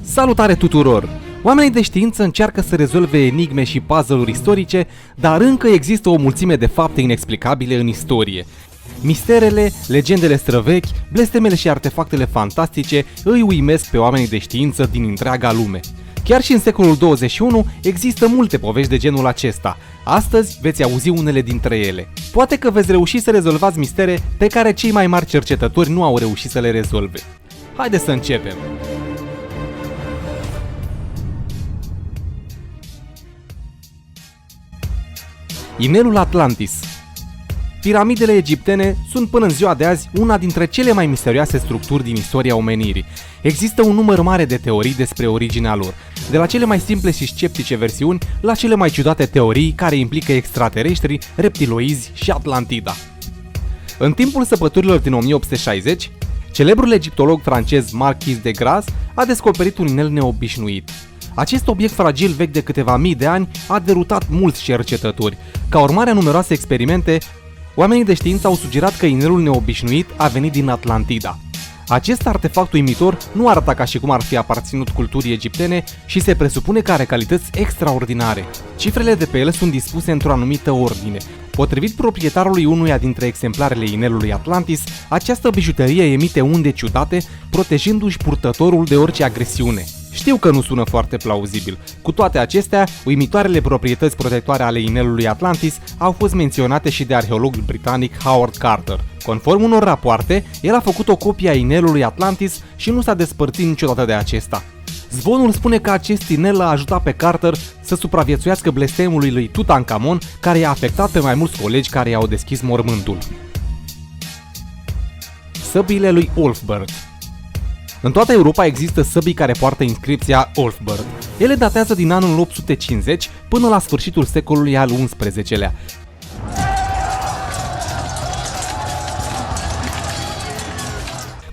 Salutare tuturor! Oamenii de știință încearcă să rezolve enigme și puzzle-uri istorice, dar încă există o mulțime de fapte inexplicabile în istorie. Misterele, legendele străvechi, blestemele și artefactele fantastice îi uimesc pe oamenii de știință din întreaga lume. Chiar și în secolul 21 există multe povești de genul acesta. Astăzi veți auzi unele dintre ele. Poate că veți reuși să rezolvați mistere pe care cei mai mari cercetători nu au reușit să le rezolve. Haideți să începem! Inelul Atlantis. Piramidele egiptene sunt până în ziua de azi una dintre cele mai misterioase structuri din istoria omenirii. Există un număr mare de teorii despre originea lor, de la cele mai simple și sceptice versiuni la cele mai ciudate teorii care implică extraterestri, reptiloizi și Atlantida. În timpul săpăturilor din 1860, celebrul egiptolog francez Marquis de Grasse a descoperit un inel neobișnuit. Acest obiect fragil vechi de câteva mii de ani a derutat mulți cercetători. Ca urmare a numeroase experimente, oamenii de știință au sugerat că inelul neobișnuit a venit din Atlantida. Acest artefact uimitor nu arată ca și cum ar fi aparținut culturii egiptene și se presupune că are calități extraordinare. Cifrele de pe el sunt dispuse într-o anumită ordine. Potrivit proprietarului unuia dintre exemplarele inelului Atlantis, această bijuterie emite unde ciudate, protejându-și purtătorul de orice agresiune. Știu că nu sună foarte plauzibil. Cu toate acestea, uimitoarele proprietăți protectoare ale inelului Atlantis au fost menționate și de arheologul britanic Howard Carter. Conform unor rapoarte, el a făcut o copie a inelului Atlantis și nu s-a despărțit niciodată de acesta. Zvonul spune că acest inel a ajutat pe Carter să supraviețuiască blestemului lui Tutankhamon, care i-a afectat pe mai mulți colegi care i-au deschis mormântul. Săbiile lui Ulfberht. În toată Europa există săbii care poartă inscripția Ulfberht. Ele datează din anul 850 până la sfârșitul secolului al XI-lea.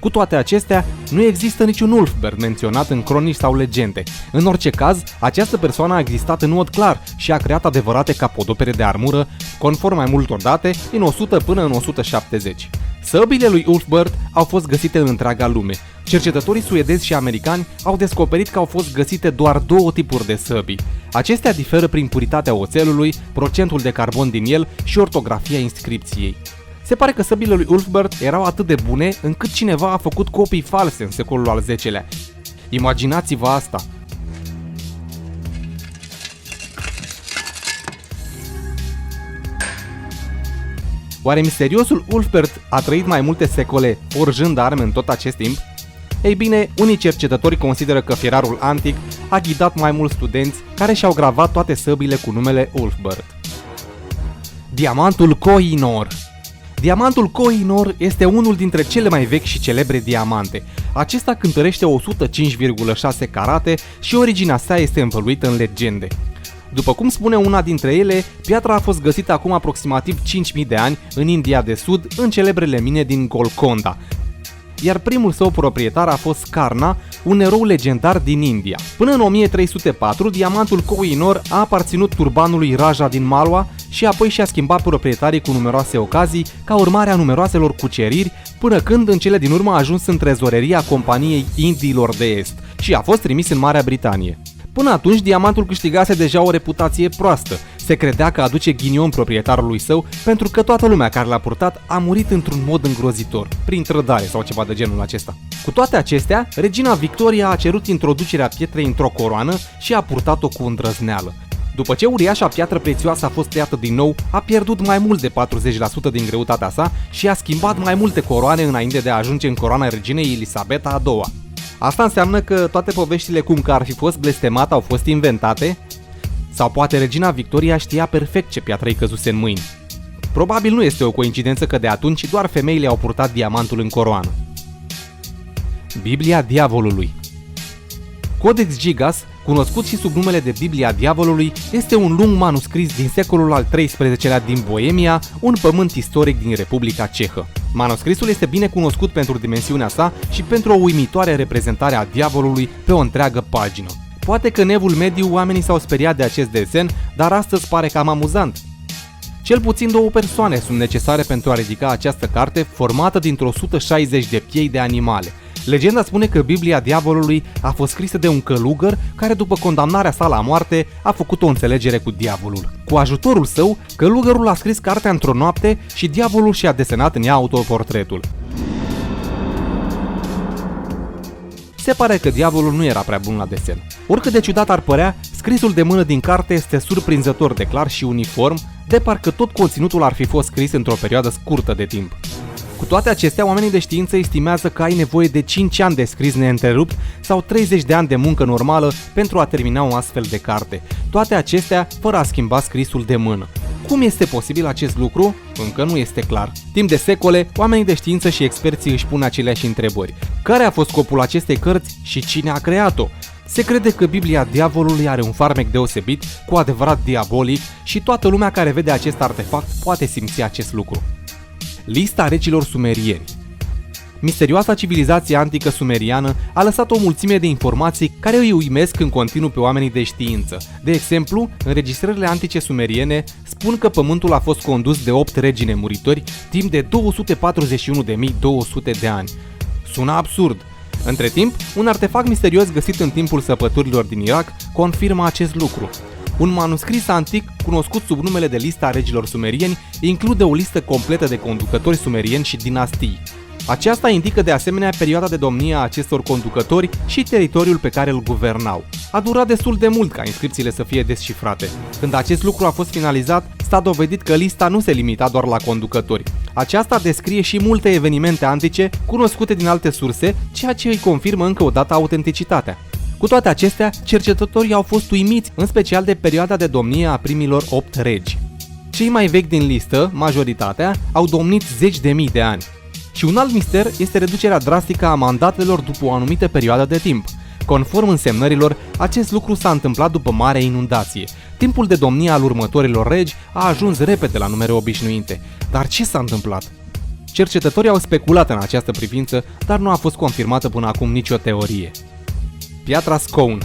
Cu toate acestea, nu există niciun Ulfberht menționat în cronici sau legende. În orice caz, această persoană a existat în mod clar și a creat adevărate capodopere de armură, conform mai multor date, din 100 până în 170. Săbile lui Ulfberht au fost găsite în întreaga lume. Cercetătorii suedezi și americani au descoperit că au fost găsite doar două tipuri de săbii. Acestea diferă prin puritatea oțelului, procentul de carbon din el și ortografia inscripției. Se pare că săbile lui Ulfberht erau atât de bune încât cineva a făcut copii false în secolul al X-lea. Imaginați-vă asta! Oare misteriosul Ulfberht a trăit mai multe secole forjând arme în tot acest timp? Ei bine, unii cercetători consideră că fierarul antic a ghidat mai mulți studenți care și-au gravat toate săbile cu numele Ulfberht. Diamantul Koh-i-Noor. Diamantul Koh-i-Noor este unul dintre cele mai vechi și celebre diamante. Acesta cântărește 105,6 carate și originea sa este învăluită în legende. După cum spune una dintre ele, piatra a fost găsită acum aproximativ 5000 de ani în India de Sud, în celebrele mine din Golconda, iar primul său proprietar a fost Karna, un erou legendar din India. Până în 1304, diamantul Koh-i-Noor a aparținut turbanului Raja din Malwa și apoi și-a schimbat proprietarii cu numeroase ocazii ca urmare a numeroaselor cuceriri, până când în cele din urmă a ajuns în trezoreria Companiei Indiilor de Est și a fost trimis în Marea Britanie. Până atunci, diamantul câștigase deja o reputație proastă. Se credea că aduce ghinion proprietarului său pentru că toată lumea care l-a purtat a murit într-un mod îngrozitor, prin trădare sau ceva de genul acesta. Cu toate acestea, regina Victoria a cerut introducerea pietrei într-o coroană și a purtat-o cu îndrăzneală. După ce uriașa piatră prețioasă a fost tăiată din nou, a pierdut mai mult de 40% din greutatea sa și a schimbat mai multe coroane înainte de a ajunge în coroana reginei Elisabeta a II-a. Asta înseamnă că toate poveștile cum că ar fi fost blestemată au fost inventate? Sau poate regina Victoria știa perfect ce piatră îi căzuse în mâini? Probabil nu este o coincidență că de atunci doar femeile au purtat diamantul în coroană. Biblia Diavolului. Codex Gigas, cunoscut și sub numele de Biblia Diavolului, este un lung manuscris din secolul al XIII-lea din Boemia, un pământ istoric din Republica Cehă. Manuscrisul este bine cunoscut pentru dimensiunea sa și pentru o uimitoare reprezentare a diavolului pe o întreagă pagină. Poate că în evul mediu oamenii s-au speriat de acest desen, dar astăzi pare cam amuzant. Cel puțin 2 persoane sunt necesare pentru a ridica această carte formată dintr-o 160 de piei de animale. Legenda spune că Biblia Diavolului a fost scrisă de un călugăr care, după condamnarea sa la moarte, a făcut o înțelegere cu diavolul. Cu ajutorul său, călugărul a scris cartea într-o noapte și diavolul și-a desenat în ea autoportretul. Se pare că diavolul nu era prea bun la desen. Oricât de ciudat ar părea, scrisul de mână din carte este surprinzător de clar și uniform, de parcă tot conținutul ar fi fost scris într-o perioadă scurtă de timp. Cu toate acestea, oamenii de știință estimează că ai nevoie de 5 ani de scris neîntrerupt sau 30 de ani de muncă normală pentru a termina o astfel de carte. Toate acestea fără a schimba scrisul de mână. Cum este posibil acest lucru? Încă nu este clar. Timp de secole, oamenii de știință și experții își pun aceleași întrebări. Care a fost scopul acestei cărți și cine a creat-o? Se crede că Biblia Diavolului are un farmec deosebit, cu adevărat diabolic, și toată lumea care vede acest artefact poate simți acest lucru. Lista regilor sumerieni. Misterioasa civilizație antică sumeriană a lăsat o mulțime de informații care îi uimesc în continuu pe oamenii de știință. De exemplu, înregistrările antice sumeriene spun că pământul a fost condus de 8 regi nemuritori timp de 241.200 de ani. Sună absurd. Între timp, un artefact misterios găsit în timpul săpăturilor din Irak confirmă acest lucru. Un manuscris antic, cunoscut sub numele de Lista regilor sumerieni, include o listă completă de conducători sumerieni și dinastii. Aceasta indică de asemenea perioada de domnie a acestor conducători și teritoriul pe care îl guvernau. A durat destul de mult ca inscripțiile să fie descifrate. Când acest lucru a fost finalizat, s-a dovedit că lista nu se limita doar la conducători. Aceasta descrie și multe evenimente antice cunoscute din alte surse, ceea ce îi confirmă încă o dată autenticitatea. Cu toate acestea, cercetătorii au fost uimiți, în special de perioada de domnie a primilor 8 regi. Cei mai vechi din listă, majoritatea, au domnit zeci de mii de ani. Și un alt mister este reducerea drastică a mandatelor după o anumită perioadă de timp. Conform însemnărilor, acest lucru s-a întâmplat după marea inundație. Timpul de domnie al următorilor regi a ajuns repede la numere obișnuite. Dar ce s-a întâmplat? Cercetătorii au speculat în această privință, dar nu a fost confirmată până acum nicio teorie. Piatra Scone.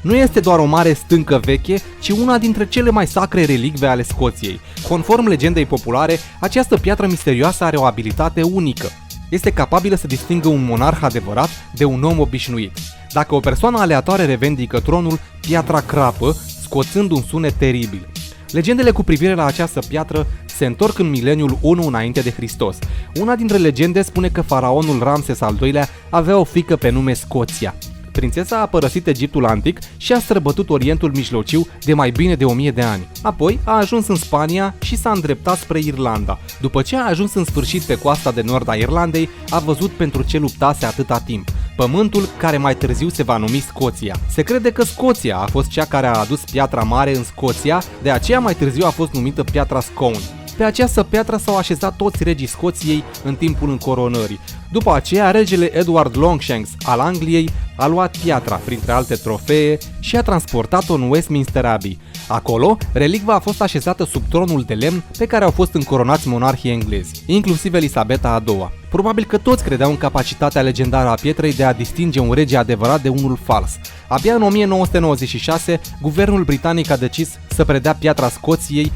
Nu este doar o mare stâncă veche, ci una dintre cele mai sacre relicve ale Scoției. Conform legendei populare, această piatră misterioasă are o abilitate unică. Este capabilă să distingă un monarh adevărat de un om obișnuit. Dacă o persoană aleatoare revendică tronul, piatra crapă, scoțând un sunet teribil. Legendele cu privire la această piatră se întorc în mileniul 1 înainte de Hristos. Una dintre legende spune că faraonul Ramses al II-lea avea o fiică pe nume Scoția. Prințesa a părăsit Egiptul antic și a străbătut Orientul Mijlociu de mai bine de 1000 de ani. Apoi a ajuns în Spania și s-a îndreptat spre Irlanda. După ce a ajuns în sfârșit pe coasta de nord a Irlandei, a văzut pentru ce luptase atâta timp. Pământul care mai târziu se va numi Scoția. Se crede că Scoția a fost cea care a adus piatra mare în Scoția, de aceea mai târziu a fost numită Piatra Scone. Pe această piatră s-au așezat toți regii Scoției în timpul încoronării. După aceea, regele Edward Longshanks al Angliei a luat piatra, printre alte trofee, și a transportat-o în Westminster Abbey. Acolo, relicva a fost așezată sub tronul de lemn pe care au fost încoronați monarhii englezi, inclusiv Elisabeta a II-a. Probabil că toți credeau în capacitatea legendară a pietrei de a distinge un rege adevărat de unul fals. Abia în 1996, guvernul britanic a decis să predea piatra Scoției,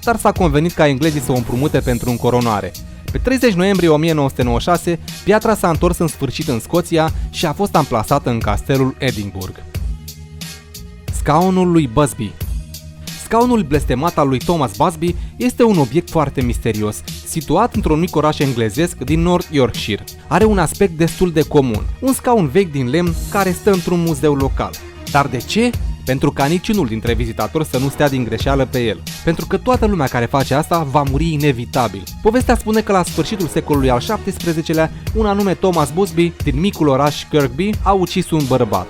dar s-a convenit ca englezii să o împrumute pentru încoronare. Pe 30 noiembrie 1996, piatra s-a întors în sfârșit în Scoția și a fost amplasată în castelul Edinburgh. Scaunul lui Busby. Scaunul blestemat al lui Thomas Busby este un obiect foarte misterios, situat într-un mic oraș englezesc din North Yorkshire. Are un aspect destul de comun, un scaun vechi din lemn care stă într-un muzeu local. Dar de ce? Pentru ca niciunul dintre vizitatori să nu stea din greșeală pe el. Pentru că toată lumea care face asta va muri inevitabil. Povestea spune că la sfârșitul secolului al XVII-lea, un anume Thomas Busby, din micul oraș Kirkby, a ucis un bărbat.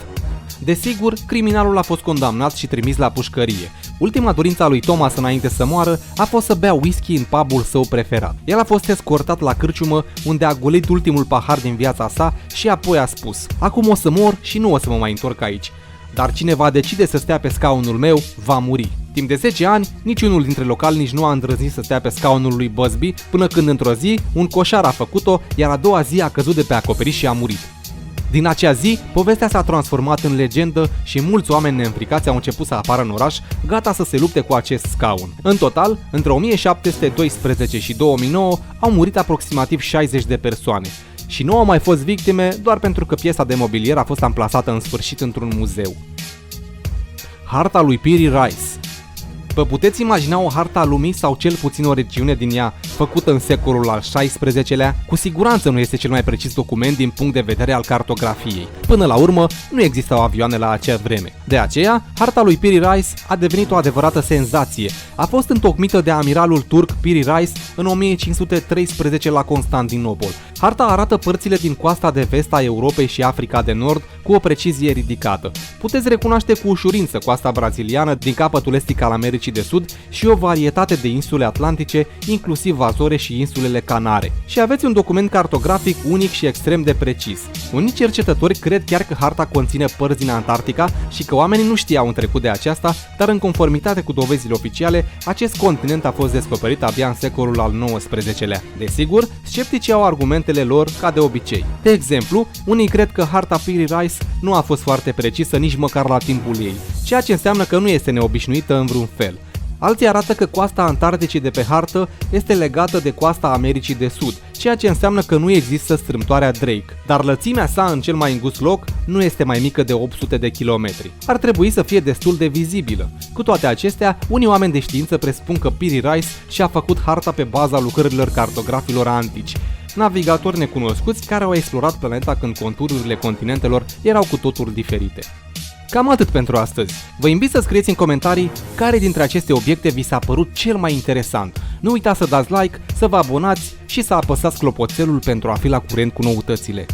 Desigur, criminalul a fost condamnat și trimis la pușcărie. Ultima dorință a lui Thomas înainte să moară a fost să bea whisky în pubul său preferat. El a fost escortat la cârciumă, unde a golit ultimul pahar din viața sa și apoi a spus: "Acum o să mor și nu o să mă mai întorc aici. Dar cine va decide să stea pe scaunul meu, va muri." Timp de 10 ani, niciunul dintre localnici nu a îndrăznit să stea pe scaunul lui Busby, până când într-o zi, un coșar a făcut-o, iar a doua zi a căzut de pe acoperiș și a murit. Din acea zi, povestea s-a transformat în legendă și mulți oameni neînfricați au început să apară în oraș, gata să se lupte cu acest scaun. În total, între 1712 și 2009 au murit aproximativ 60 de persoane. Și nu au mai fost victime doar pentru că piesa de mobilier a fost amplasată în sfârșit într-un muzeu. Harta lui Piri Reis. Vă puteți imagina o hartă a lumii sau cel puțin o regiune din ea făcută în secolul al XVI-lea? Cu siguranță nu este cel mai precis document din punct de vedere al cartografiei. Până la urmă, nu existau avioane la acea vreme. De aceea, harta lui Piri Reis a devenit o adevărată senzație. A fost întocmită de amiralul turc Piri Reis în 1513 la Constantinopol. Harta arată părțile din coasta de vest a Europei și Africa de Nord cu o precizie ridicată. Puteți recunoaște cu ușurință coasta braziliană din capătul estic al Americii de Sud și o varietate de insule atlantice, inclusiv Azore și insulele Canare. Și aveți un document cartografic unic și extrem de precis. Unii cercetători cred chiar că harta conține părți din Antarctica și că oamenii nu știau în trecut de aceasta, dar în conformitate cu dovezile oficiale, acest continent a fost descoperit abia în secolul al XIX-lea. Desigur, scepticii au argumentele lor ca de obicei. De exemplu, unii cred că harta Piri Reis nu a fost foarte precisă nici măcar la timpul ei, ceea ce înseamnă că nu este neobișnuită în vreun fel. Alții arată că coasta Antarcticii de pe hartă este legată de coasta Americii de Sud, ceea ce înseamnă că nu există strâmtoarea Drake, dar lățimea sa în cel mai îngust loc nu este mai mică de 800 de kilometri. Ar trebui să fie destul de vizibilă. Cu toate acestea, unii oameni de știință presupun că Piri Reis și-a făcut harta pe baza lucrărilor cartografilor antici, navigatori necunoscuți care au explorat planeta când contururile continentelor erau cu totul diferite. Cam atât pentru astăzi. Vă invit să scrieți în comentarii care dintre aceste obiecte vi s-a părut cel mai interesant. Nu uitați să dați like, să vă abonați și să apăsați clopoțelul pentru a fi la curent cu noutățile.